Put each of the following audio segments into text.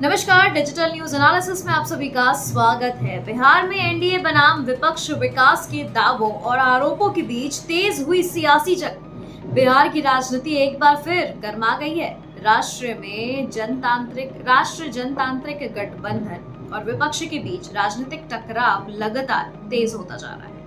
नमस्कार, digital news analysis में आप सभी का स्वागत है। बिहार में एनडीए बनाम विपक्ष विकास के दावों और आरोपों के बीच तेज हुई सियासी जंग। बिहार की राजनीति एक बार फिर गर्मा गई है। राष्ट्र जनतांत्रिक गठबंधन और विपक्ष के बीच राजनीतिक टकराव लगातार तेज होता जा रहा है।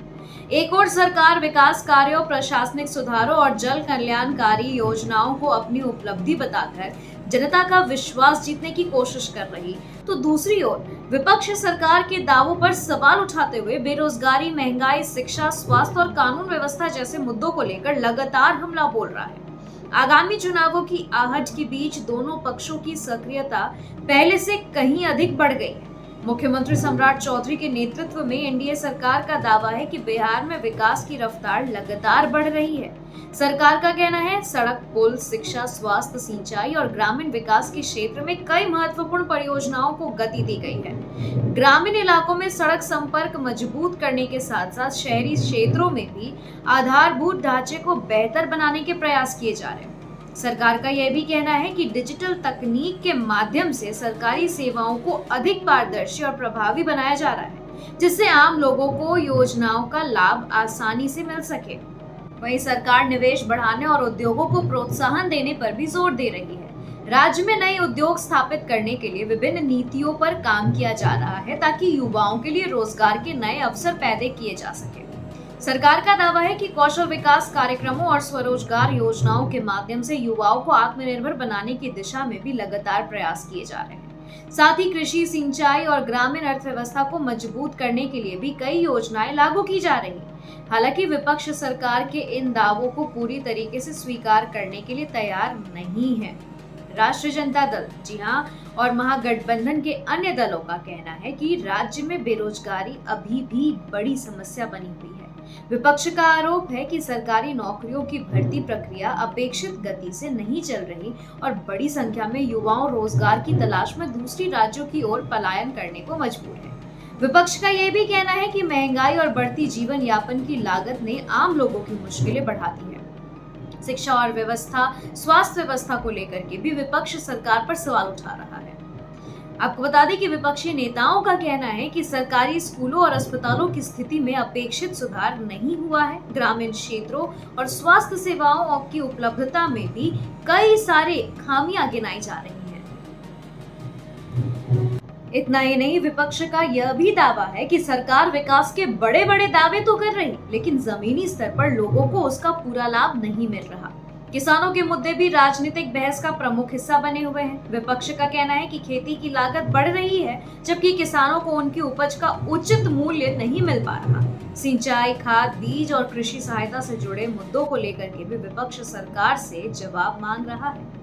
एक और सरकार विकास कार्यों, प्रशासनिक सुधारों और जल कल्याणकारी योजनाओं को अपनी उपलब्धि बताकर जनता का विश्वास जीतने की कोशिश कर रही, तो दूसरी ओर विपक्ष सरकार के दावों पर सवाल उठाते हुए बेरोजगारी, महंगाई, शिक्षा, स्वास्थ्य और कानून व्यवस्था जैसे मुद्दों को लेकर लगातार हमला बोल रहा है। आगामी चुनावों की आहट के बीच दोनों पक्षों की सक्रियता पहले से कहीं अधिक बढ़ गई है। मुख्यमंत्री सम्राट चौधरी के नेतृत्व में एनडीए सरकार का दावा है कि बिहार में विकास की रफ्तार लगातार बढ़ रही है। सरकार का कहना है सड़क, पुल, शिक्षा, स्वास्थ्य, सिंचाई और ग्रामीण विकास के क्षेत्र में कई महत्वपूर्ण परियोजनाओं को गति दी गई है। ग्रामीण इलाकों में सड़क संपर्क मजबूत करने के साथ साथ शहरी क्षेत्रों में भी आधारभूत ढांचे को बेहतर बनाने के प्रयास किए जा रहे हैं। सरकार का यह भी कहना है कि डिजिटल तकनीक के माध्यम से सरकारी सेवाओं को अधिक पारदर्शी और प्रभावी बनाया जा रहा है, जिससे आम लोगों को योजनाओं का लाभ आसानी से मिल सके। वहीं सरकार निवेश बढ़ाने और उद्योगों को प्रोत्साहन देने पर भी जोर दे रही है। राज्य में नए उद्योग स्थापित करने के लिए विभिन्न नीतियों पर काम किया जा रहा है ताकि युवाओं के लिए रोजगार के नए अवसर पैदा किए जा सके। सरकार का दावा है कि कौशल विकास कार्यक्रमों और स्वरोजगार योजनाओं के माध्यम से युवाओं को आत्मनिर्भर बनाने की दिशा में भी लगातार प्रयास किए जा रहे हैं। साथ ही कृषि, सिंचाई और ग्रामीण अर्थव्यवस्था को मजबूत करने के लिए भी कई योजनाएं लागू की जा रही हैं। हालांकि विपक्ष सरकार के इन दावों को पूरी तरीके से स्वीकार करने के लिए तैयार नहीं है। राष्ट्रीय जनता दल, जी हां, और महागठबंधन के अन्य दलों का कहना है कि राज्य में बेरोजगारी अभी भी बड़ी समस्या बनी हुई है। विपक्ष का आरोप है कि सरकारी नौकरियों की भर्ती प्रक्रिया अपेक्षित गति से नहीं चल रही और बड़ी संख्या में युवाओं रोजगार की तलाश में दूसरी राज्यों की ओर पलायन करने को मजबूर है। विपक्ष का यह भी कहना है कि महंगाई और बढ़ती जीवन यापन की लागत ने आम लोगों की मुश्किलें बढ़ा दी है। शिक्षा और स्वास्थ्य व्यवस्था को लेकर के भी विपक्ष सरकार पर सवाल उठा रहा है। आपको बता दें कि विपक्षी नेताओं का कहना है कि सरकारी स्कूलों और अस्पतालों की स्थिति में अपेक्षित सुधार नहीं हुआ है। ग्रामीण क्षेत्रों और स्वास्थ्य सेवाओं की उपलब्धता में भी कई सारे खामियां गिनाई जा रही हैं। इतना ही नहीं, विपक्ष का यह भी दावा है कि सरकार विकास के बड़े बड़े दावे तो कर रही, लेकिन जमीनी स्तर पर लोगों को उसका पूरा लाभ नहीं मिल रहा। किसानों के मुद्दे भी राजनीतिक बहस का प्रमुख हिस्सा बने हुए हैं। विपक्ष का कहना है कि खेती की लागत बढ़ रही है, जबकि किसानों को उनकी उपज का उचित मूल्य नहीं मिल पा रहा। सिंचाई, खाद, बीज और कृषि सहायता से जुड़े मुद्दों को लेकर के भी विपक्ष सरकार से जवाब मांग रहा है।